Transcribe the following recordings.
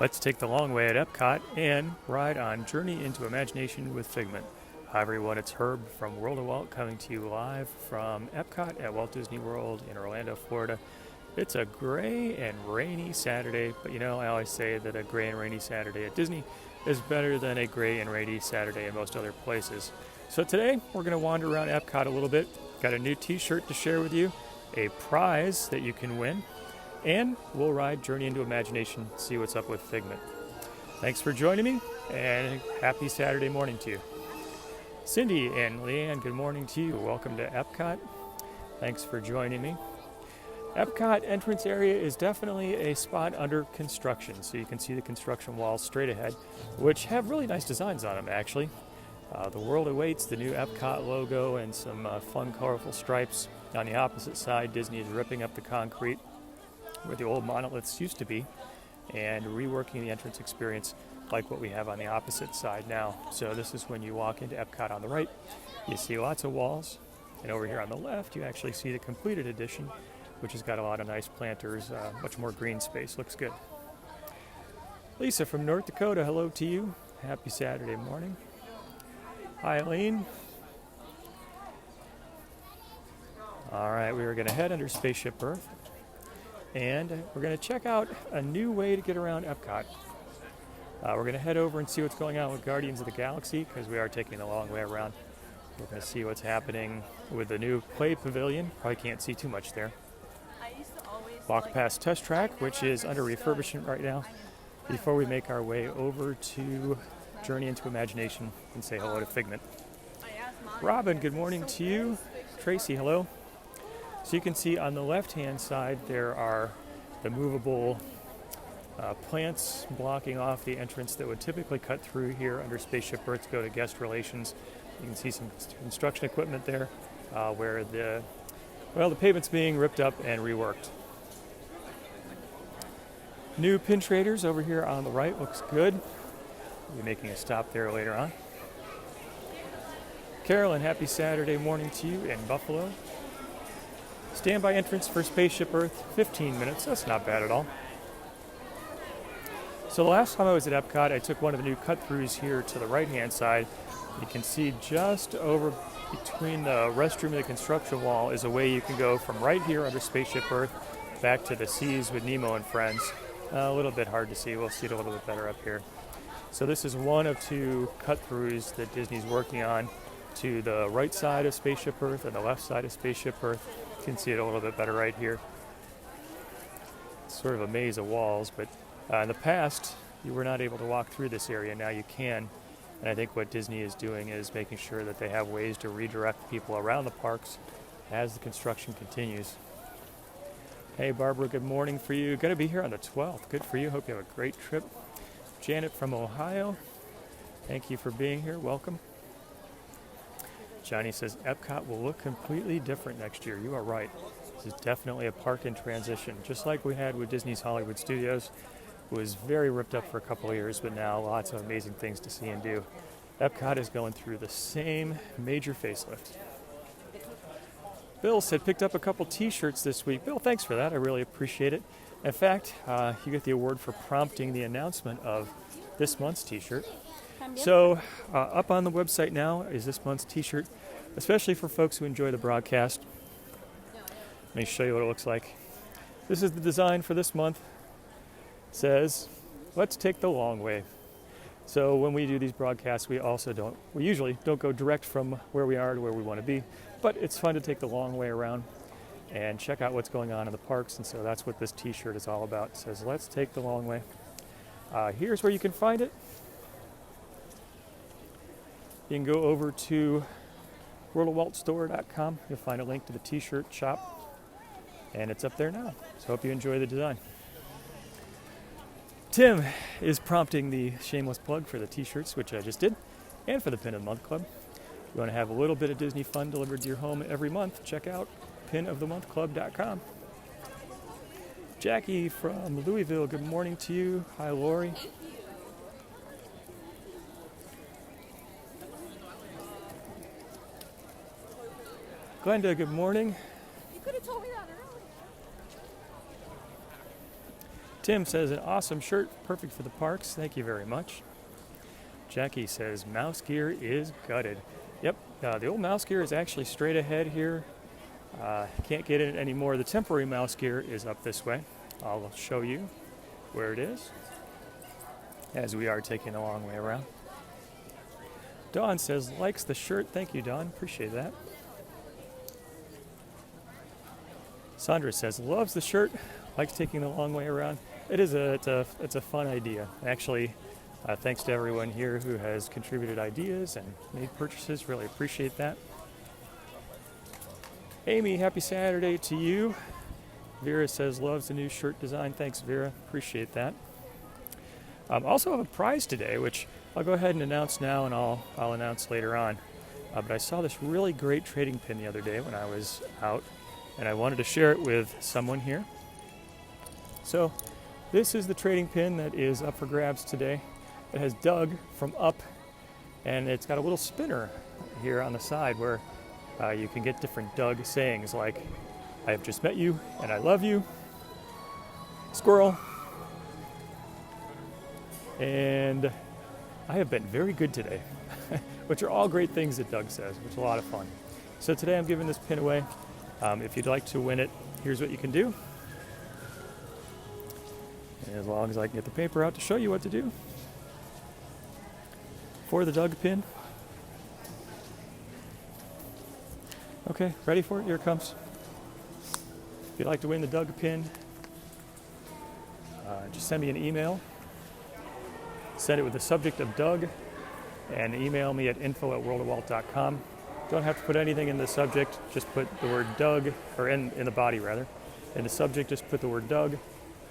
Let's take the long way at Epcot and ride on Journey into Imagination with Figment. Hi everyone, it's Herb from World of Walt coming to you live from Epcot at Walt Disney World in Orlando, Florida. It's a gray and rainy Saturday, but I always say that a gray and rainy Saturday at Disney is better than a gray and rainy Saturday in most other places. So today we're going to wander around Epcot a little bit. Got a new t-shirt to share with you, a prize that you can win, and we'll ride Journey into Imagination, see what's up with Figment. Thanks for joining me, and happy Saturday morning to you. Cindy and Leanne, good morning to you. Welcome to Epcot. Thanks for joining me. Epcot entrance area is definitely a spot under construction, so you can see the construction walls straight ahead, which have really nice designs on them, actually. The world awaits, the new Epcot logo, and some fun, colorful stripes. On the opposite side, Disney is ripping up the concrete where the old monoliths used to be and reworking the entrance experience like what we have on the opposite side now. So this is when you walk into Epcot on the right, you see lots of walls, and over here on the left you actually see the completed edition, which has got a lot of nice planters, much more green space. Looks good. Lisa from North Dakota, hello to you. Happy Saturday morning. Hi, Eileen. All right, we are going to head under Spaceship Earth, and we're going to check out a new way to get around Epcot. We're going to head over and see what's going on with Guardians of the Galaxy, because we are taking the long way around. We're going to see what's happening with the new Play Pavilion. Probably can't see too much there. Walk past Test Track, which is under refurbishment right now, before we make our way over to Journey into Imagination and say hello to Figment. Robin, good morning to you. Tracy, hello. So you can see on the left-hand side there are the movable plants blocking off the entrance that would typically cut through here under Spaceship Earth to go to guest relations. You can see some construction equipment there where the pavement's being ripped up and reworked. New pin traders over here on the right, looks good. We'll be making a stop there later on. Carolyn, happy Saturday morning to you in Buffalo. Standby entrance for Spaceship Earth, 15 minutes. That's not bad at all. So the last time I was at Epcot, I took one of the new cut-throughs here to the right-hand side. You can see just over between the restroom and the construction wall is a way you can go from right here under Spaceship Earth back to the seas with Nemo and friends. A little bit hard to see. We'll see it a little bit better up here. So this is one of two cut-throughs that Disney's working on to the right side of Spaceship Earth and the left side of Spaceship Earth. You can see it a little bit better right here. It's sort of a maze of walls, but in the past you were not able to walk through this area. Now you can, and I think what Disney is doing is making sure that they have ways to redirect people around the parks as the construction continues. Hey Barbara, good morning for you. Going to be here on the 12th. Good for you. Hope you have a great trip. Janet from Ohio, thank you for being here. Welcome. Johnny says Epcot will look completely different next year. You are right. This is definitely a park in transition, just like we had with Disney's Hollywood Studios. It was very ripped up for a couple of years, but now lots of amazing things to see and do. Epcot is going through the same major facelift. Bill said picked up a couple t-shirts this week. Bill, thanks for that. I really appreciate it. In fact, you get the award for prompting the announcement of this month's t-shirt. So up on the website now is this month's t-shirt, especially for folks who enjoy the broadcast. Let me show you what it looks like. This is the design for this month. It says, let's take the long way. So when we do these broadcasts, we usually don't go direct from where we are to where we want to be, but it's fun to take the long way around and check out what's going on in the parks, and so that's what this t-shirt is all about. It says, let's take the long way. Here's where you can find it. You can go over to worldofwaltstore.com. You'll find a link to the t-shirt shop, and it's up there now. So hope you enjoy the design. Tim is prompting the shameless plug for the t-shirts, which I just did, and for the Pin of the Month Club. If you want to have a little bit of Disney fun delivered to your home every month, check out pinofthemonthclub.com. Jackie from Louisville, good morning to you. Hi, Lori. Glenda, good morning. You could have told me that earlier. Tim says, an awesome shirt, perfect for the parks. Thank you very much. Jackie says, mouse gear is gutted. Yep, the old mouse gear is actually straight ahead here. Can't get it anymore. The temporary mouse gear is up this way. I'll show you where it is as we are taking a long way around. Dawn says, likes the shirt. Thank you, Dawn. Appreciate that. Sandra says, loves the shirt. Likes taking the long way around. It's a fun idea. Actually, thanks to everyone here who has contributed ideas and made purchases. Really appreciate that. Amy, happy Saturday to you. Vera says, loves the new shirt design. Thanks, Vera. Appreciate that. Also have a prize today, which I'll go ahead and announce now, and I'll announce later on. But I saw this really great trading pin the other day when I was out, and I wanted to share it with someone here. So this is the trading pin that is up for grabs today. It has Doug from Up, and it's got a little spinner here on the side where you can get different Doug sayings like, I have just met you, and I love you, squirrel, and I have been very good today, which are all great things that Doug says, which is a lot of fun. So today I'm giving this pin away. If you'd like to win it, here's what you can do. And as long as I can get the paper out to show you what to do. For the Doug pin. Okay, ready for it? Here it comes. If you'd like to win the Doug pin, just send me an email. Send it with the subject of Doug and email me at info@worldofwalt.com. Don't have to put anything in the subject, just put the word Doug, or in the body rather. In the subject, just put the word Doug,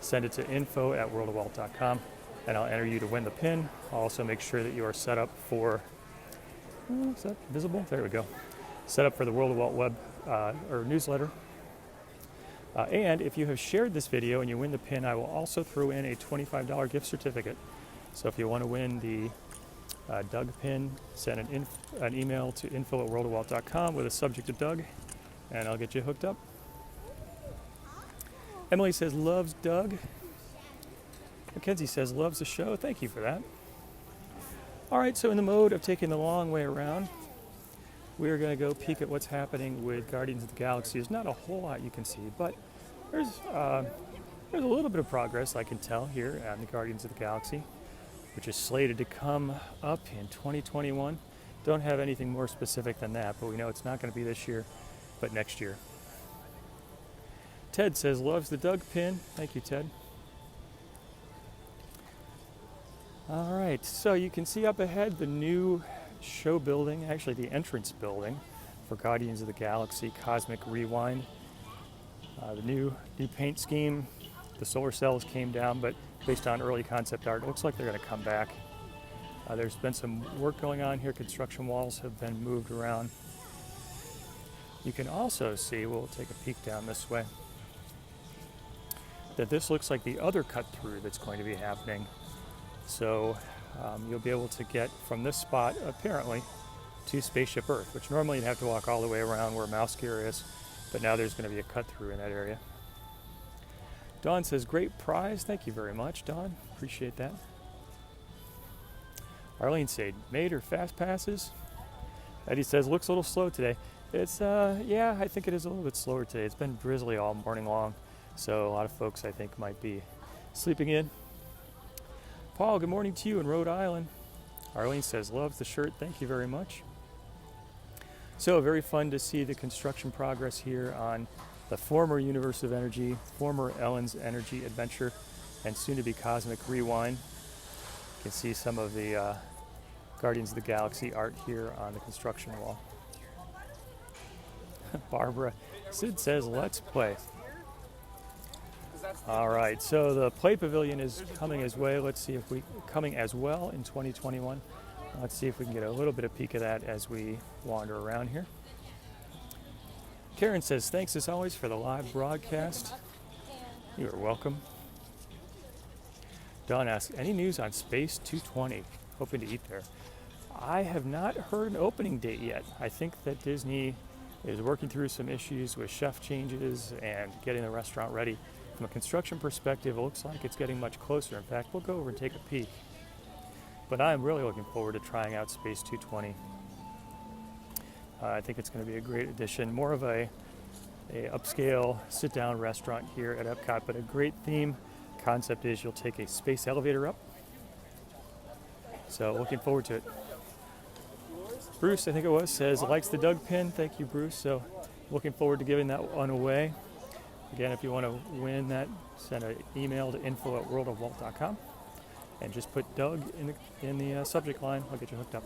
send it to info@worldofwalt.com, and I'll enter you to win the pin. I'll also make sure that you are set up for, is that visible? There we go. Set up for the World of Walt web or newsletter. And if you have shared this video and you win the pin, I will also throw in a $25 gift certificate. So if you want to win the Doug pin, send an email to info@worldofwalt.com with a subject of Doug, and I'll get you hooked up. Emily says, loves Doug. Mackenzie says, loves the show. Thank you for that. All right, so in the mode of taking the long way around, we're going to go peek at what's happening with Guardians of the Galaxy. There's not a whole lot you can see, but there's a little bit of progress I can tell here on the Guardians of the Galaxy, which is slated to come up in 2021. Don't have anything more specific than that, but we know it's not going to be this year, but next year. Ted says, loves the Doug pin. Thank you, Ted. All right, so you can see up ahead the new show building, actually the entrance building for Guardians of the Galaxy Cosmic Rewind. The new paint scheme, the solar cells came down, but based on early concept art, it looks like they're going to come back. There's been some work going on here. Construction walls have been moved around. You can also see, we'll take a peek down this way, that this looks like the other cut through that's going to be happening. So you'll be able to get from this spot, apparently, to Spaceship Earth, which normally you'd have to walk all the way around where mouse gear is, but now there's going to be a cut through in that area. Dawn says, great prize. Thank you very much, Dawn. Appreciate that. Arlene said, made her fast passes. Eddie says, looks a little slow today. It's, yeah, I think it is a little bit slower today. It's been drizzly all morning long, so a lot of folks, I think, might be sleeping in. Paul, good morning to you in Rhode Island. Arlene says, loves the shirt. Thank you very much. So very fun to see the construction progress here on the former Universe of Energy, former Ellen's Energy Adventure, and soon to be Cosmic Rewind. You can see some of the Guardians of the Galaxy art here on the construction wall. Barbara, Sid says, let's play. All right, so the Play Pavilion is coming as well. Let's see if coming as well in 2021. Let's see if we can get a little bit of peek of that as we wander around here. Karen says, thanks as always for the live broadcast. You are welcome. Don asks, any news on Space 220? Hoping to eat there. I have not heard an opening date yet. I think that Disney is working through some issues with chef changes and getting the restaurant ready From a construction perspective, it looks like it's getting much closer. In fact, we'll go over and take a peek. But I'm really looking forward to trying out Space 220. I think it's going to be a great addition. More of a upscale sit-down restaurant here at Epcot, but a great theme. Concept is you'll take a space elevator up. So looking forward to it. Bruce, I think it was, says likes the Doug pin. Thank you, Bruce. So looking forward to giving that one away. Again, if you want to win that, send an email to info@worldofwalt.com and just put Doug in the subject line. I'll get you hooked up.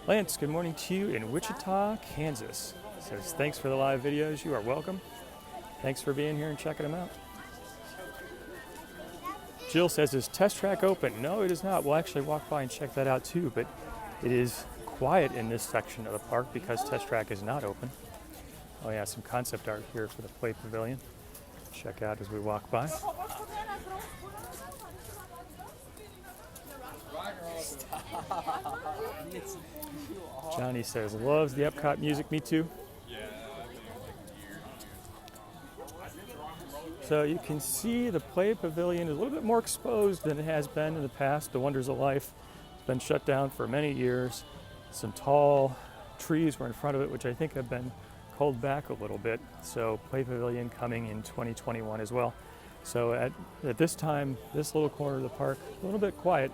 Lance, good morning to you in Wichita, Kansas. Says thanks for the live videos. You are welcome. Thanks for being here and checking them out. Jill says, is Test Track open? No, it is not. We'll actually walk by and check that out too, but it is quiet in this section of the park because Test Track is not open. Oh yeah, some concept art here for the Play Pavilion. Check out as we walk by. Johnny says, loves the Epcot music. Me too. So you can see the Play Pavilion is a little bit more exposed than it has been in the past. The Wonders of Life has been shut down for many years. Some tall trees were in front of it, which I think have been culled back a little bit. So Play Pavilion coming in 2021 as well. So at this time, this little corner of the park, a little bit quiet.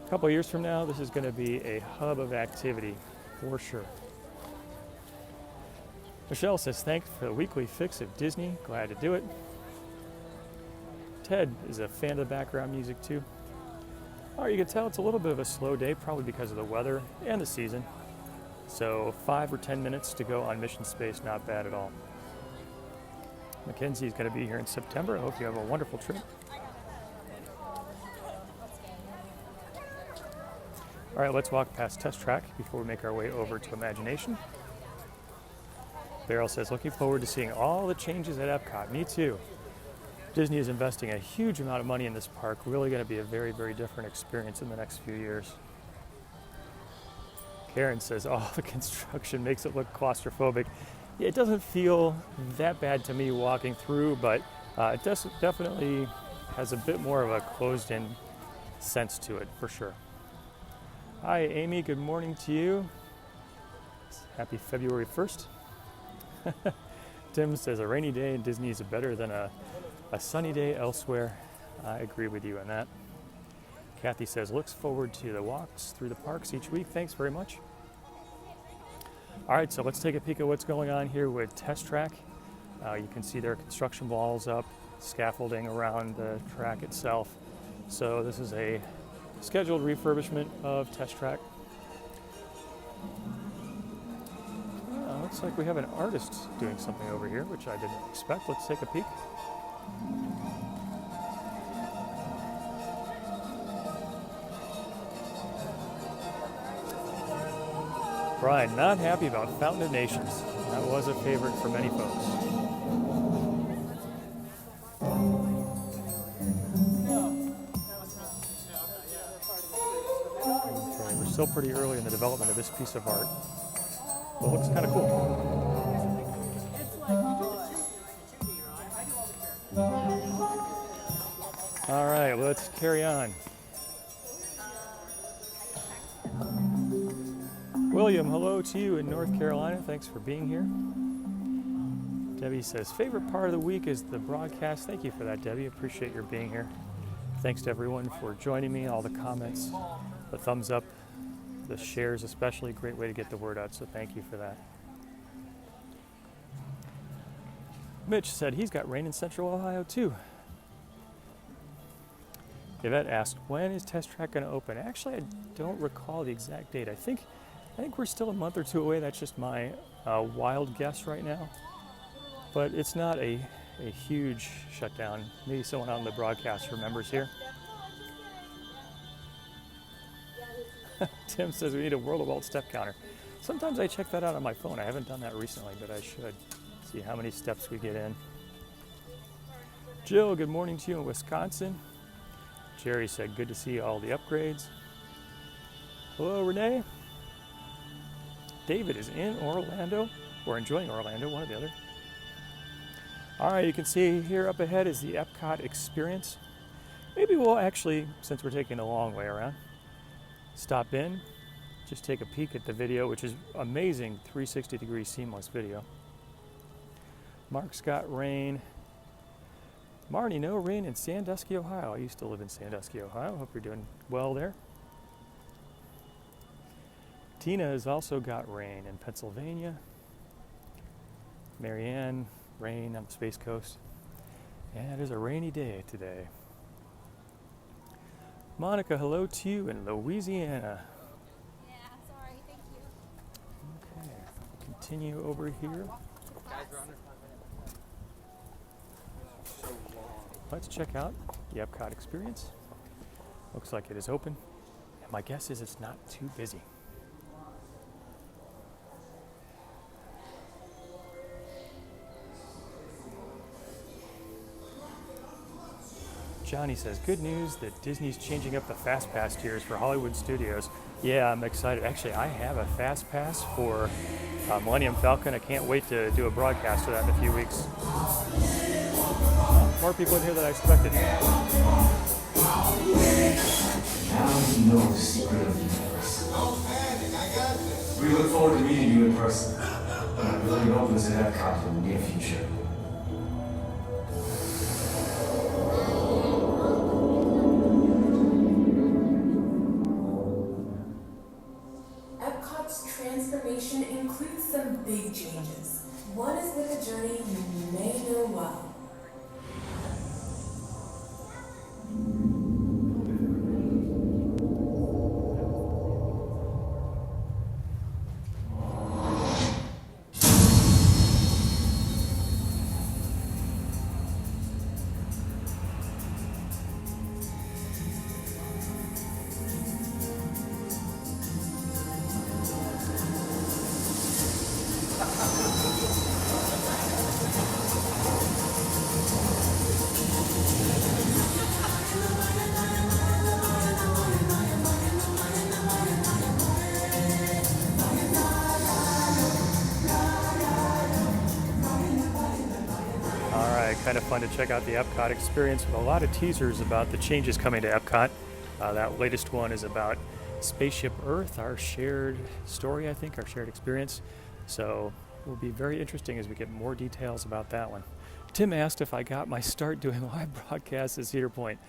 A couple of years from now, this is going to be a hub of activity for sure. Michelle says, thanks for the weekly fix of Disney. Glad to do it. Ted is a fan of the background music too. All right, you can tell it's a little bit of a slow day, probably because of the weather and the season. So 5 or 10 minutes to go on Mission Space, not bad at all. Mackenzie's going to be here in September. I hope you have a wonderful trip. All right, let's walk past Test Track before we make our way over to Imagination. Beryl says, looking forward to seeing all the changes at Epcot. Me too. Disney is investing a huge amount of money in this park. Really going to be a very, very different experience in the next few years. Karen says, oh, the construction makes it look claustrophobic. It doesn't feel that bad to me walking through, but it definitely has a bit more of a closed-in sense to it, for sure. Hi, Amy. Good morning to you. Happy February 1st. Tim says, a rainy day in Disney is better than a sunny day elsewhere. I agree with you on that. Kathy says, looks forward to the walks through the parks each week. Thanks very much. All right, so let's take a peek at what's going on here with Test Track. You can see there are construction walls up, scaffolding around the track itself. So this is a scheduled refurbishment of Test Track. Looks like we have an artist doing something over here, which I didn't expect. Let's take a peek. Brian, not happy about Fountain of Nations. That was a favorite for many folks. Okay, we're still pretty early in the development of this piece of art. But it looks kind of cool. All right, let's carry on. William, hello to you in North Carolina. Thanks for being here. Debbie says, favorite part of the week is the broadcast. Thank you for that, Debbie. Appreciate your being here. Thanks to everyone for joining me, all the comments, the thumbs up, the shares especially. Great way to get the word out, so thank you for that. Mitch said he's got rain in Central Ohio too. Yvette asked, when is Test Track going to open? Actually, I don't recall the exact date. I think we're still a month or two away. That's just my wild guess right now. But it's not a huge shutdown. Maybe someone on the broadcast remembers here. Tim says we need a World of Walt step counter. Sometimes I check that out on my phone. I haven't done that recently, but I should. See how many steps we get in. Jill, good morning to you in Wisconsin. Jerry said, good to see all the upgrades. Hello, Renee. David is in Orlando, or enjoying Orlando, one or the other. All right, you can see here up ahead is the Epcot experience. Maybe we'll actually, since we're taking a long way around, stop in, just take a peek at the video, which is amazing 360-degree seamless video. Mark's got rain. Marnie, no rain in Sandusky, Ohio. I used to live in Sandusky, Ohio. Hope you're doing well there. Tina has also got rain in Pennsylvania. Marianne, rain on the Space Coast. And it is a rainy day today. Monica, hello to you in Louisiana. Yeah, sorry, thank you. Okay, continue over here. Let's check out the Epcot experience. Looks like it is open. And my guess is it's not too busy. Johnny says, good news that Disney's changing up the Fast Pass tiers for Hollywood studios. Yeah, I'm excited. Actually, I have a Fast Pass for Millennium Falcon. I can't wait to do a broadcast of that in a few weeks. More people in here than I expected. Now you know the secret of the universe. We look forward to meeting you in person. Pavilion opens at Epcot in the near future. Epcot's transformation includes some big changes. One is with a journey you may know well. Kind of fun to check out the Epcot experience with a lot of teasers about the changes coming to Epcot. That latest one is about Spaceship Earth, our shared story, I think, our shared experience. So it will be very interesting as we get more details about that one. Tim asked if I got my start doing live broadcasts at Cedar Point.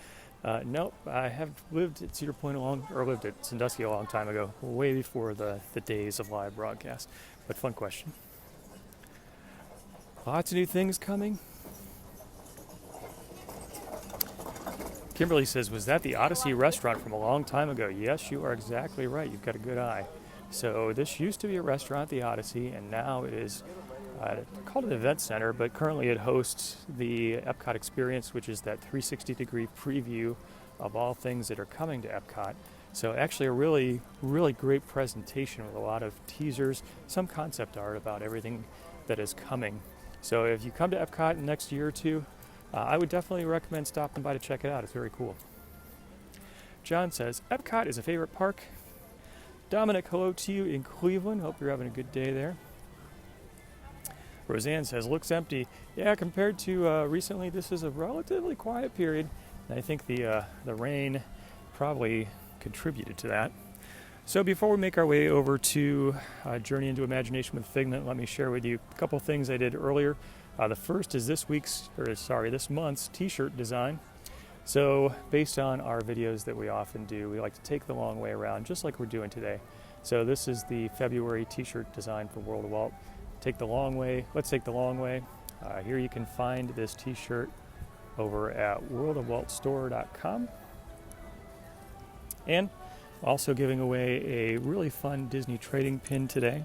Nope, I have lived at Cedar Point lived at Sandusky a long time ago, way before the days of live broadcast. But fun question. Lots of new things coming. Kimberly says, was that the Odyssey restaurant from a long time ago? Yes, you are exactly right. You've got a good eye. So this used to be a restaurant, the Odyssey, and now it is called an event center, but currently it hosts the Epcot experience, which is that 360-degree preview of all things that are coming to Epcot. So actually a really, really great presentation with a lot of teasers, some concept art about everything that is coming. So if you come to Epcot in the next year or two, I would definitely recommend stopping by to check it out. It's very cool. John says, Epcot is a favorite park. Dominic, hello to you in Cleveland. Hope you're having a good day there. Roseanne says, looks empty. Yeah, compared to recently, this is a relatively quiet period. And I think the rain probably contributed to that. So before we make our way over to Journey into Imagination with Figment, let me share with you a couple things I did earlier. The first is this month's t-shirt design. So based on our videos that we often do, we like to take the long way around, just like we're doing today. So this is the February t-shirt design for World of Walt. Take the long way. Let's take the long way. Here you can find this t-shirt over at worldofwaltstore.com. And also giving away a really fun Disney trading pin today.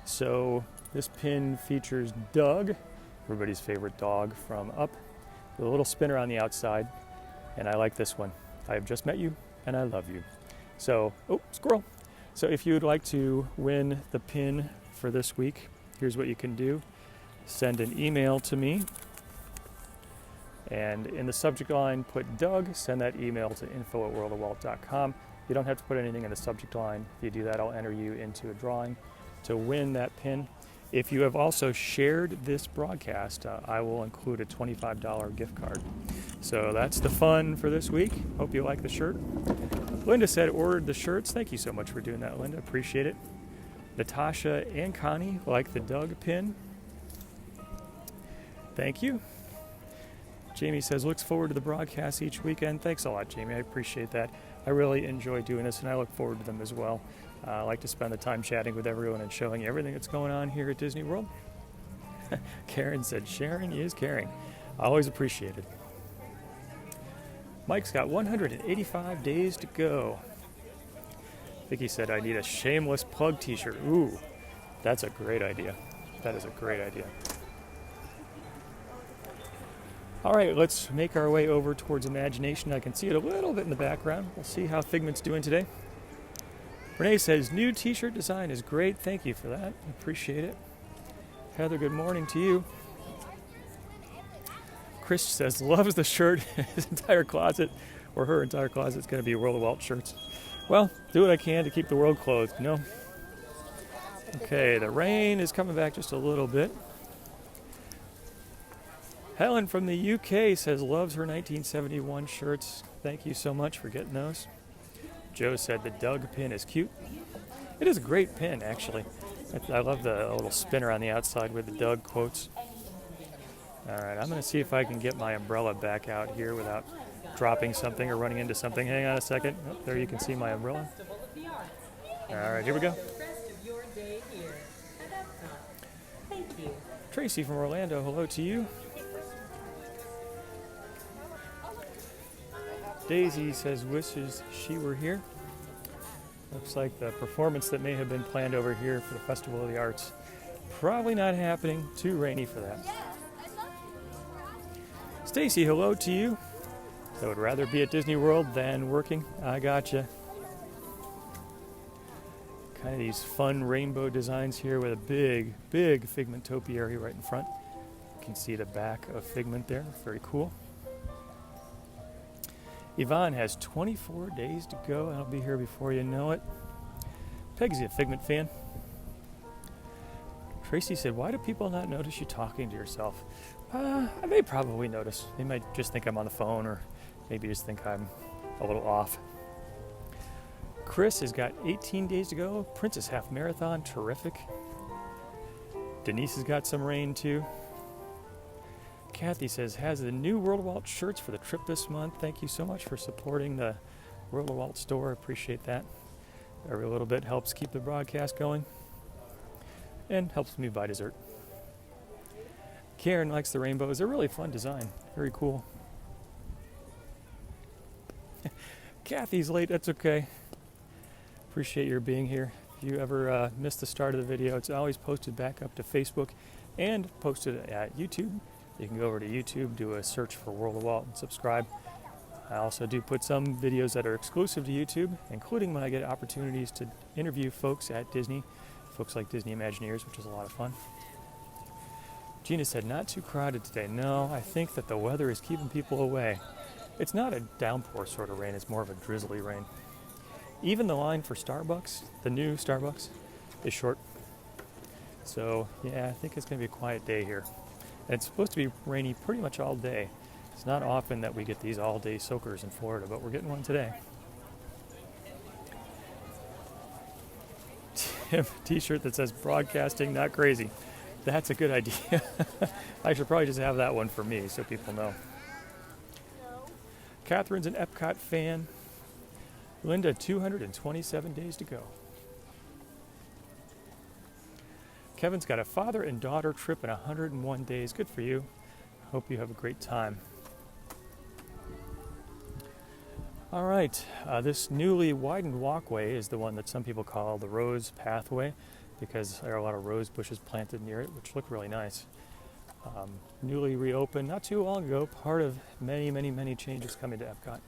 So this pin features Doug, everybody's favorite dog from Up, with a little spinner on the outside. And I like this one. I have just met you and I love you. So, oh, squirrel. So if you would like to win the pin for this week, here's what you can do. Send an email to me. And in the subject line, put Doug. Send that email to info@worldofwalt.com. You don't have to put anything in the subject line. If you do that, I'll enter you into a drawing to win that pin. If you have also shared this broadcast, I will include a $25 gift card. So that's the fun for this week. Hope you like the shirt. Linda said ordered the shirts. Thank you so much for doing that, Linda. Appreciate it. Natasha and Connie like the Doug pin. Thank you. Jamie says looks forward to the broadcast each weekend. Thanks a lot, Jamie. I appreciate that. I really enjoy doing this, and I look forward to them as well. I like to spend the time chatting with everyone and showing everything that's going on here at Disney World. Karen said sharing is caring. Always appreciated. Mike's got 185 days to go. Vicky said I need a shameless plug t-shirt. Ooh, that's a great idea. That is a great idea. All right, let's make our way over towards Imagination. I can see it a little bit in the background. We'll see how Figment's doing today. Renee says, new t-shirt design is great. Thank you for that. Appreciate it. Heather, good morning to you. Chris says, loves the shirt. His entire closet, or her entire closet, is going to be World of Walt shirts. Well, do what I can to keep the world closed, you know? Okay, the rain is coming back just a little bit. Helen from the UK says, loves her 1971 shirts. Thank you so much for getting those. Joe said the Doug pin is cute. It is a great pin, actually. I love the little spinner on the outside with the Doug quotes. All right, I'm going to see if I can get my umbrella back out here without dropping something or running into something. Hang on a second. Oh, there you can see my umbrella. All right, here we go. Tracy from Orlando, hello to you. Daisy says, wishes she were here. Looks like the performance that may have been planned over here for the Festival of the Arts. Probably not happening. Too rainy for that. Stacy, hello to you. I would rather be at Disney World than working. I gotcha. Kind of these fun rainbow designs here with a big, big Figment topiary right in front. You can see the back of Figment there. Very cool. Yvonne has 24 days to go. I'll be here before you know it. Peg's a Figment fan. Tracy said, why do people not notice you talking to yourself? They probably notice. They might just think I'm on the phone, or maybe just think I'm a little off. Chris has got 18 days to go. Princess Half Marathon, terrific. Denise has got some rain too. Kathy says, has the new World of Walt shirts for the trip this month. Thank you so much for supporting the World of Walt store. Appreciate that. Every little bit helps keep the broadcast going and helps me buy dessert. Karen likes the rainbows. They're really fun design. Very cool. Kathy's late. That's okay. Appreciate your being here. If you ever missed the start of the video, it's always posted back up to Facebook and posted at YouTube. You can go over to YouTube, do a search for World of Walt, and subscribe. I also do put some videos that are exclusive to YouTube, including when I get opportunities to interview folks at Disney, folks like Disney Imagineers, which is a lot of fun. Gina said, not too crowded today. No, I think that the weather is keeping people away. It's not a downpour sort of rain, it's more of a drizzly rain. Even the line for Starbucks, the new Starbucks, is short. So, yeah, I think it's going to be a quiet day here. And it's supposed to be rainy pretty much all day. It's not often that we get these all-day soakers in Florida, but we're getting one today. Tim, t-shirt that says broadcasting, not crazy. That's a good idea. I should probably just have that one for me so people know. Catherine's an Epcot fan. Linda, 227 days to go. Kevin's got a father and daughter trip in 101 days. Good for you. Hope you have a great time. All right, this newly widened walkway is the one that some people call the Rose Pathway because there are a lot of rose bushes planted near it, which look really nice. Newly reopened not too long ago, part of many, many, many changes coming to Epcot.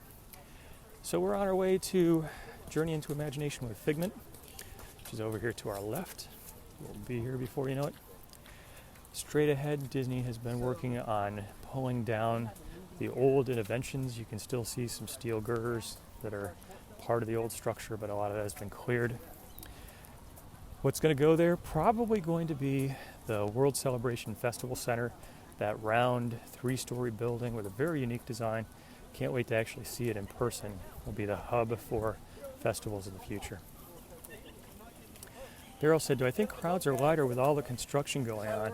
So we're on our way to Journey into Imagination with Figment, which is over here to our left. We'll be here before you know it. Straight ahead, Disney has been working on pulling down the old interventions. You can still see some steel girders that are part of the old structure, but a lot of that has been cleared. What's going to go there? Probably going to be the World Celebration Festival Center, that round 3-story building with a very unique design. Can't wait to actually see it in person. Will be the hub for festivals of the future. Daryl said, do I think crowds are lighter with all the construction going on?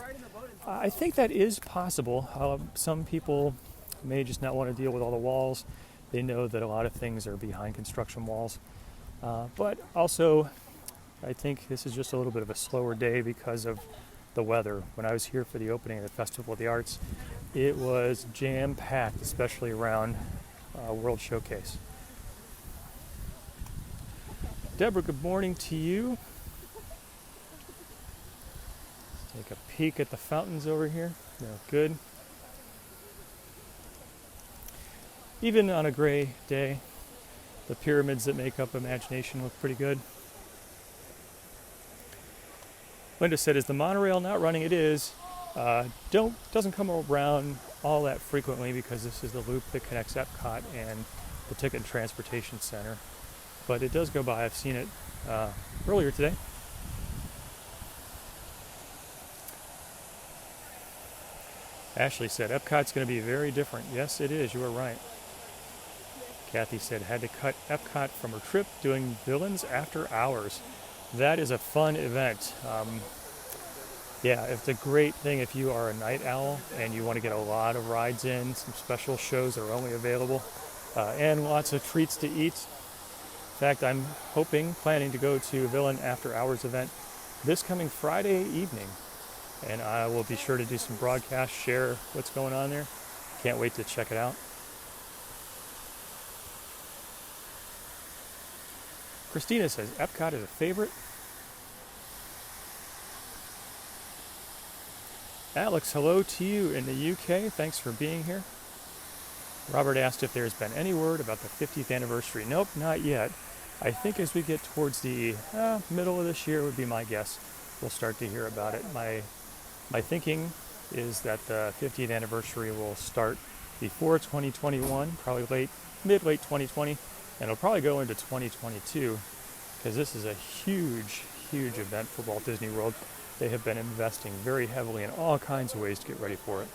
I think that is possible. Some people may just not want to deal with all the walls. They know that a lot of things are behind construction walls. But also, I think this is just a little bit of a slower day because of the weather. When I was here for the opening of the Festival of the Arts, it was jam-packed, especially around World Showcase. Deborah, good morning to you. Take a peek at the fountains over here. They're good. Even on a gray day, the pyramids that make up Imagination look pretty good. Linda said, is the monorail not running? It is. Doesn't come around all that frequently because this is the loop that connects Epcot and the Ticket and Transportation Center. But it does go by. I've seen it earlier today. Ashley said, Epcot's going to be very different. Yes, it is. You are right. Kathy said, had to cut Epcot from her trip doing Villains After Hours. That is a fun event. Yeah, it's a great thing if you are a night owl and you want to get a lot of rides in, some special shows that are only available, and lots of treats to eat. In fact, I'm planning to go to a Villain After Hours event this coming Friday evening, and I will be sure to do some broadcasts, share what's going on there. Can't wait to check it out. Christina says, Epcot is a favorite. Alex, hello to you in the UK. Thanks for being here. Robert asked if there's been any word about the 50th anniversary. Nope, not yet. I think as we get towards the middle of this year would be my guess. We'll start to hear about it. My thinking is that the 50th anniversary will start before 2021, probably mid-late 2020, and it'll probably go into 2022 because this is a huge event for Walt Disney World. They have been investing very heavily in all kinds of ways to get ready for it.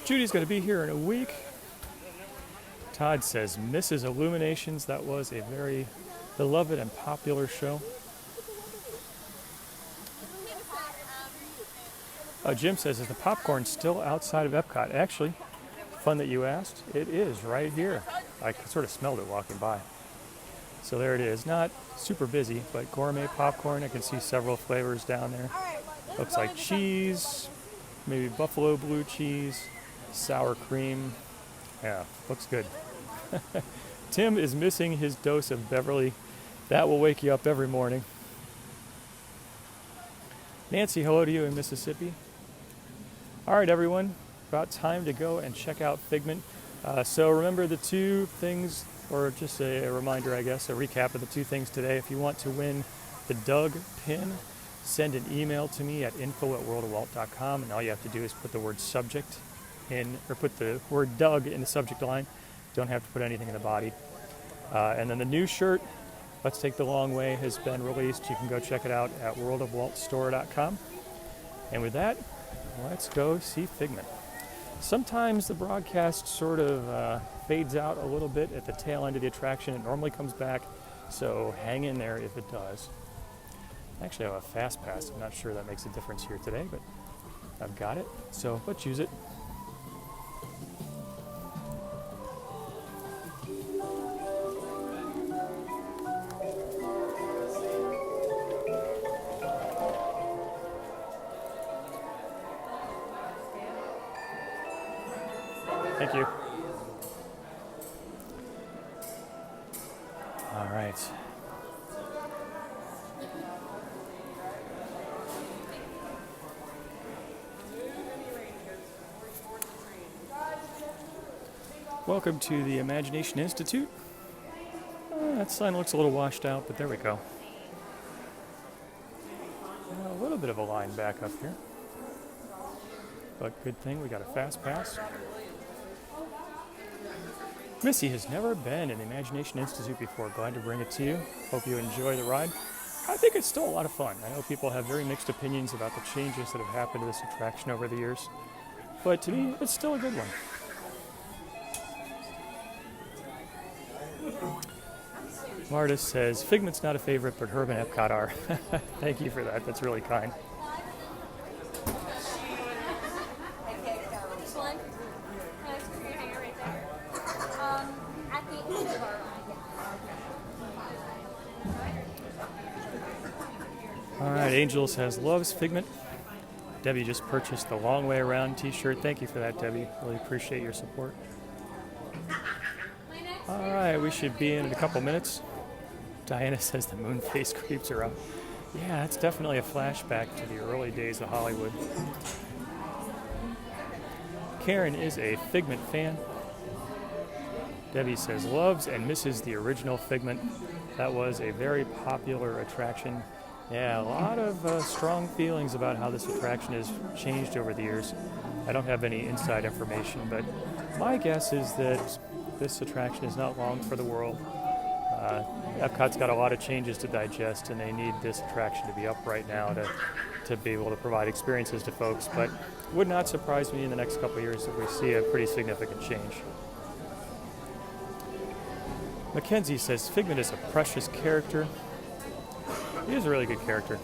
Judy's going to be here in a week. Todd says, Mrs. Illuminations, that was a very beloved and popular show. Jim says, is the popcorn still outside of Epcot? Actually, fun that you asked. It is right here. I sort of smelled it walking by. So there it is. Not super busy, but gourmet popcorn. I can see several flavors down there. Looks like cheese, maybe buffalo blue cheese, sour cream. Yeah, looks good. Tim is missing his dose of Beverly. That will wake you up every morning. Nancy, hello to you in Mississippi. All right, everyone, about time to go and check out Figment. So remember the two things, or just a reminder, I guess, a recap of the two things today. If you want to win the Doug pin, send an email to me at info@worldofwalt.com, and all you have to do is put the word subject in, or put the word Doug in the subject line. Don't have to put anything in the body. And then the new shirt, Let's Take the Long Way, has been released. You can go check it out at worldofwaltstore.com. And with that, let's go see Figment. Sometimes the broadcast sort of fades out a little bit at the tail end of the attraction. It normally comes back, so hang in there if it does. Actually, I have a fast pass. I'm not sure that makes a difference here today, but I've got it, so let's use it. Thank you. All right. Welcome to the Imagination Institute. That sign looks a little washed out, but there we go. A little bit of a line back up here. But good thing we got a fast pass. Missy has never been in the Imagination Institute before. Glad to bring it to you. Hope you enjoy the ride. I think it's still a lot of fun. I know people have very mixed opinions about the changes that have happened to this attraction over the years, but to me, it's still a good one. Marta says, Figment's not a favorite, but Herb and Epcot are. Thank you for that. That's really kind. This one. That's your hanger right there. At the end of our ride. All right, Angel says, loves Figment. Debbie just purchased the Long Way Around t-shirt. Thank you for that, Debbie. Really appreciate your support. All right, we should be in a couple minutes. Diana says the moon face creeps are up. Yeah, it's definitely a flashback to the early days of Hollywood. Karen is a Figment fan. Debbie says loves and misses the original Figment. That was a very popular attraction. Yeah, a lot of strong feelings about how this attraction has changed over the years. I don't have any inside information, but my guess is that this attraction is not long for the world. Epcot's got a lot of changes to digest, and they need this attraction to be up right now to be able to provide experiences to folks. But it would not surprise me in the next couple of years if we see a pretty significant change. Mackenzie says Figment is a precious character. He is a really good character.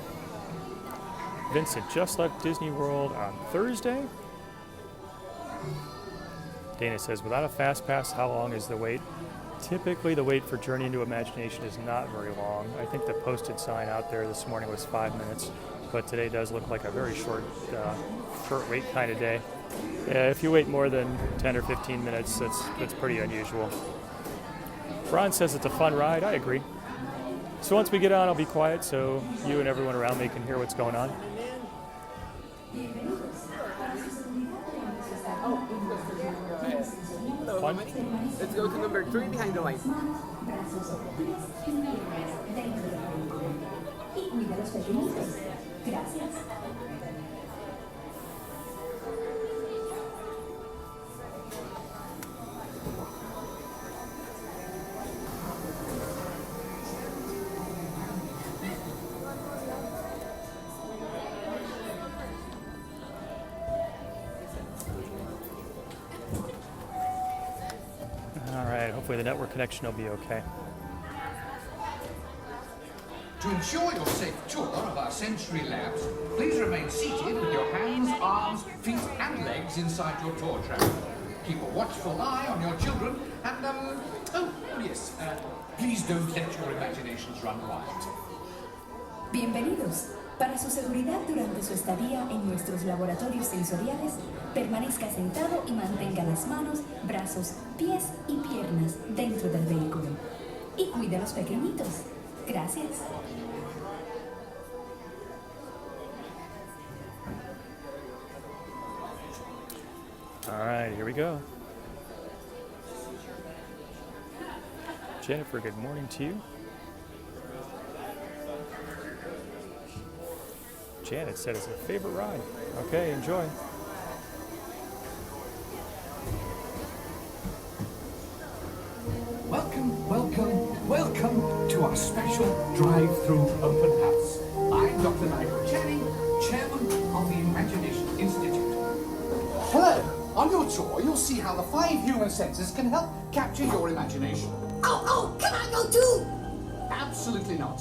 Vincent just left Disney World on Thursday. Dana says, without a fast pass, how long is the wait? Typically, the wait for Journey into Imagination is not very long. I think the posted sign out there this morning was 5 minutes, but today does look like a very short wait kind of day. If you wait more than 10 or 15 minutes, that's pretty unusual. Ron says it's a fun ride. I agree. So once we get on, I'll be quiet so you and everyone around me can hear what's going on. Fun? Let's go to number 3 behind the line. Hopefully the network connection will be okay. To ensure your safe tour of our sensory labs, please remain seated with your hands, arms, feet and legs inside your tour travel. Keep a watchful eye on your children and, please don't let your imaginations run wild. Bienvenidos. Para su seguridad durante su estadía en nuestros laboratorios sensoriales, permanezca sentado y mantenga las manos, brazos, pies y piernas dentro del vehículo. Y cuide a los pequeñitos. Gracias. All right, here we go. Jennifer, good morning to you. Janet said it's her favorite ride. Okay, enjoy. Welcome to our special drive-through open house. I'm Dr. Nigel Channing, Chairman of the Imagination Institute. Hello. On your tour, you'll see how the 5 human senses can help capture your imagination. Oh, can I go too? Absolutely not.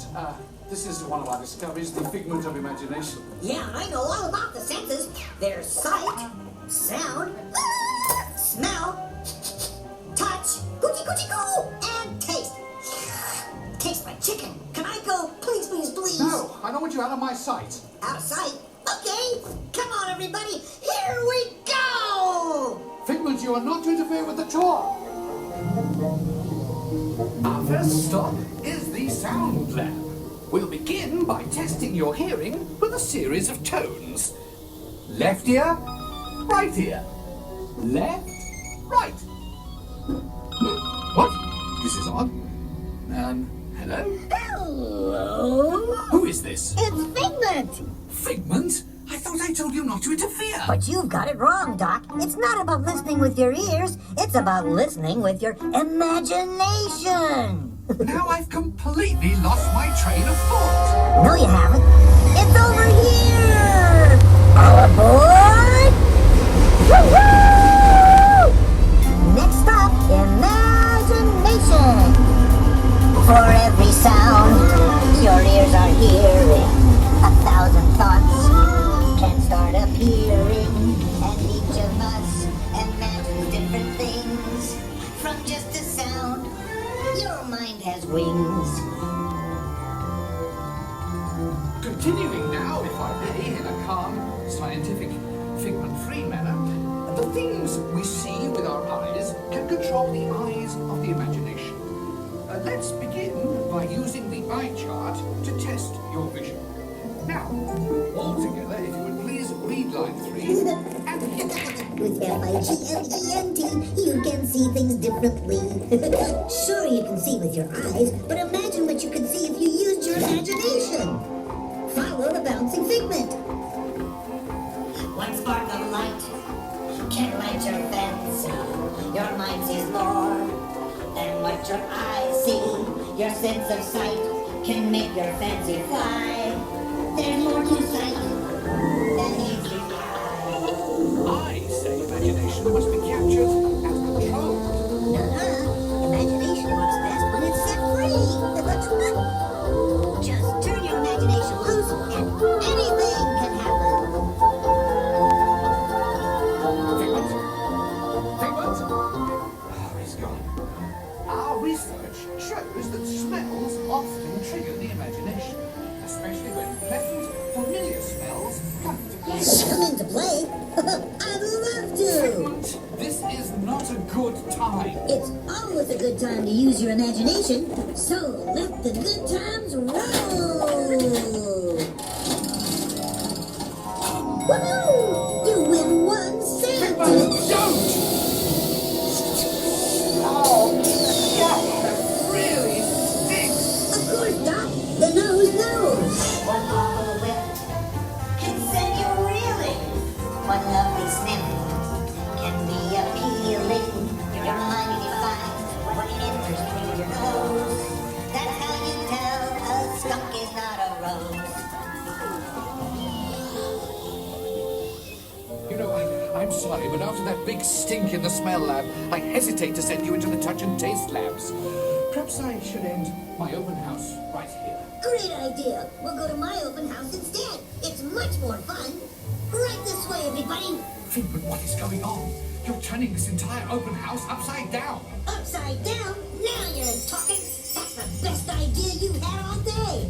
This is one of our discoveries, the Figment of Imagination. Yeah, I know all about the senses. There's sight, sound, smell, touch, coochie-coochie-coo, and taste. Tastes like chicken. Can I go? Please, please, please. No, I don't want you out of my sight. Out of sight? Okay. Come on, everybody. Here we go! Figment, you are not to interfere with the tour. Our first stop is the Sound Lab. We'll begin by testing your hearing with a series of tones. Left ear, right ear. Left, right. What? This is odd. Hello? Hello? Who is this? It's Figment! Figment? I thought I told you not to interfere. But you've got it wrong, Doc. It's not about listening with your ears. It's about listening with your imagination. Now I've completely lost my train of thought. No, you haven't. It's over here! All aboard! Woo-hoo! Next stop, imagination. For every sound your ears are hearing, 1,000 thoughts can start appearing, and each of us imagines different things from just a sound. Your mind has wings. Continuing now, if I may, in a calm, scientific, figment-free manner, the things we see with our eyes can control the eyes of the imagination. Let's begin by using the eye chart to test your vision. Now, all together, if you would please read line 3 and hit it. With Figment, you can see things differently. Sure, you can see with your eyes, but imagine what you could see if you used your imagination. Follow the bouncing figment. One spark of light can light your fancy. Your mind sees more than what your eyes see. Your sense of sight can make your fancy fly. There's more to sight than meets the eye. I say imagination must be captured and controlled. Imagination works best when it's set free. Just turn your imagination loose and anything can happen. Figment? Figment? Oh, he's gone. Our research shows that smells often trigger the imagination, especially when pleasant, familiar smells come into play. Come into play? I'd love to. Figment, this is not a good time. It's always a good time to use your imagination, so let the good times roll. Woohoo! You win 1 cent. Figment, don't! Oh, yeah, that really stinks. Of course, Doc. The nose knows. One bottle whip can send you reeling. One lovely sniff can be appealing. Your mind defines what enters through your nose. That's how you tell a skunk is not a rose. You know, I'm sorry, but after that big stink in the smell lab, I hesitate to send you into the touch and taste labs. Perhaps I should end my open house right here. Great idea. We'll go to my open house instead. It's much more fun. Right this way, everybody. Figment, what is going on? You're turning this entire open house upside down. Upside down? Now you're talking. That's the best idea you've had all day.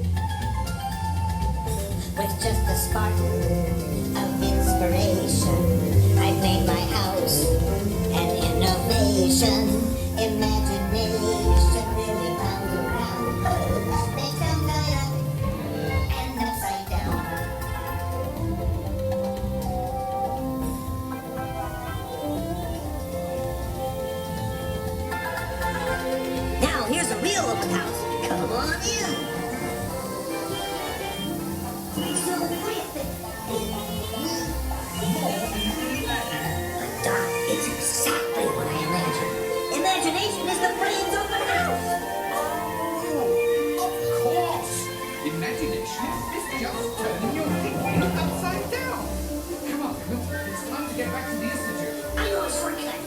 With just a spark of inspiration, I've made my house an innovation. Imagination really bounds around. They come right up and upside down. Now here's a real open house. Come on in. Doc, it's exactly what I imagined. Imagination is the brain's open house. Oh, of course. Imagination is just turning your thinking upside down. Come on, Figment. It's time to get back to the institute. I know a shortcut.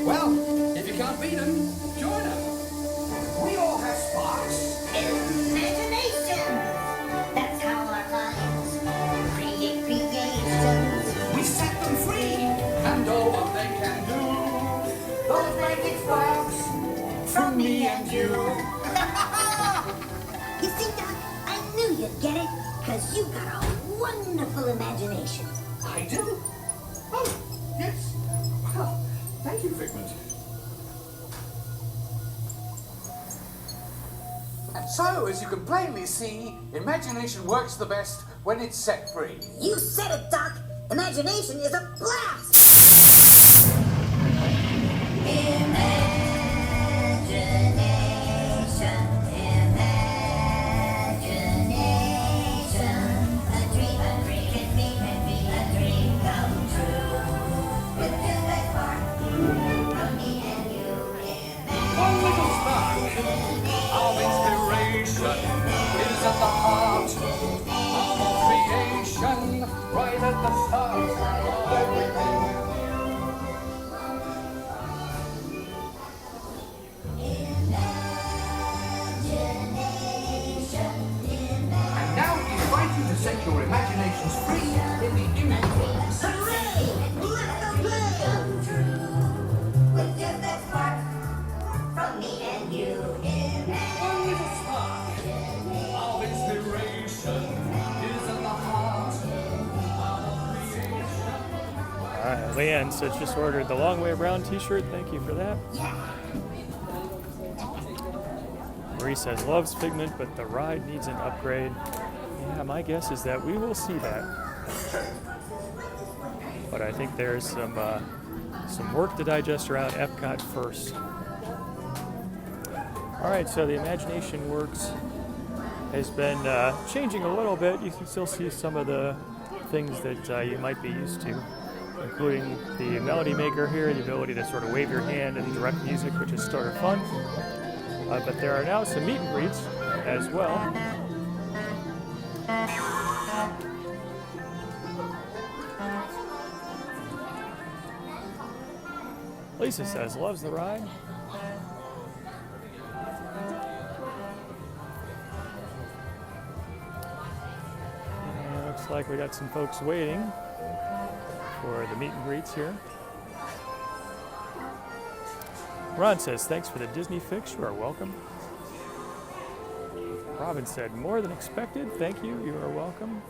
Well, if you can't beat them, join us. We all have sparks. Imagination. That's how our minds create creations. We set them free. And oh, what they can do. Those magic sparks from me and you. You see, Doc, I knew you'd get it, because you've got a wonderful imagination. I do? Oh, yes. Well, thank you, Figment. And so, as you can plainly see, imagination works the best when it's set free. You said it, Doc. Imagination is a blast. Imagination, imagination, a dream can be a dream come is at the heart of all creation, right at the start of everything. And now we invite you to set your imaginations free in the image worlds. Hooray! Let the play! With just that spark from me and you. Only the spark of inspiration is at the heart of creation. All right, Leanne says just ordered the long way around t-shirt. Thank you for that. Marie says loves Figment, but the ride needs an upgrade. Yeah, my guess is that we will see that. But I think there's some work to digest around Epcot first. All right, so the Imagination Works has been changing a little bit. You can still see some of the things that you might be used to, including the Melody Maker here, the ability to sort of wave your hand and direct music, which is sort of fun. But there are now some meet and greets as well. Lisa says loves the ride. Looks like we got some folks waiting for the meet and greets here. Ron says, thanks for the Disney fix. You are welcome. Robin said, more than expected. Thank you. You are welcome.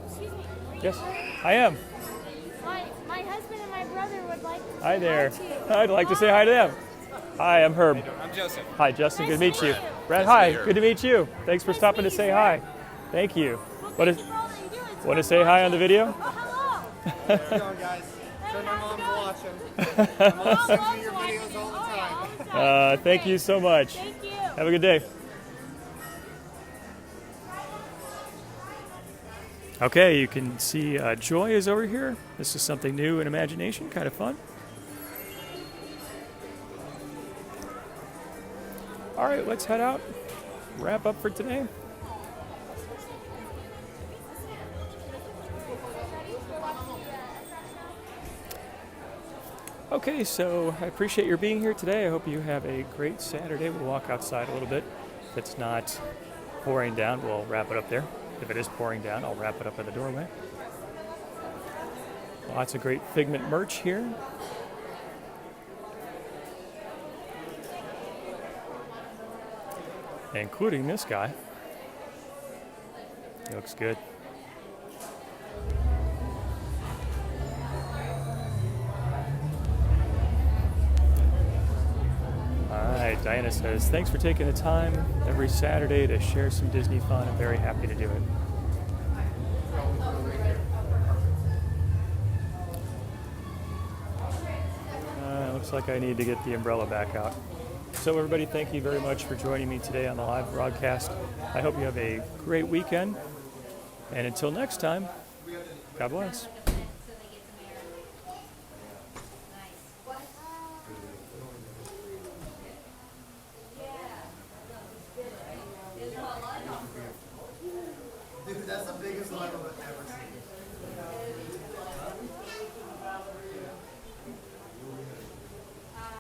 Excuse me. Yes, I am. My husband and my brother would like to say Hi there. hi to you. I'd like to say hi to them. Hi, I'm Herb. I'm Joseph. Hi, Justin. Nice Good to meet to you. meet you. Brad, Nice to hi. meet you. Good to meet you. Thanks for Nice stopping to to say meet you, hi. Brad. Thank you. Well, What is? thank you for all that you do. It's Want to fun say hi on the watching. video? Oh, hello. How's it going, guys? So my how's it mom's going? watching. Mom Mom sends loves me your watching videos you. all the Oh, yeah, time. all the time. You're Thank great. you so much. Thank you. Have a good day. Okay, you can see Joy is over here. This is something new in Imagination, kind of fun. All right, let's head out. Wrap up for today. Okay, so I appreciate your being here today. I hope you have a great Saturday. We'll walk outside a little bit. If it's not pouring down, we'll wrap it up there. If it is pouring down, I'll wrap it up at the doorway. Lots of great Figment merch here. Including this guy. He looks good. All right, Diana says, thanks for taking the time every Saturday to share some Disney fun. I'm very happy to do it. Looks like I need to get the umbrella back out. So everybody, thank you very much for joining me today on the live broadcast. I hope you have a great weekend. And until next time, God bless.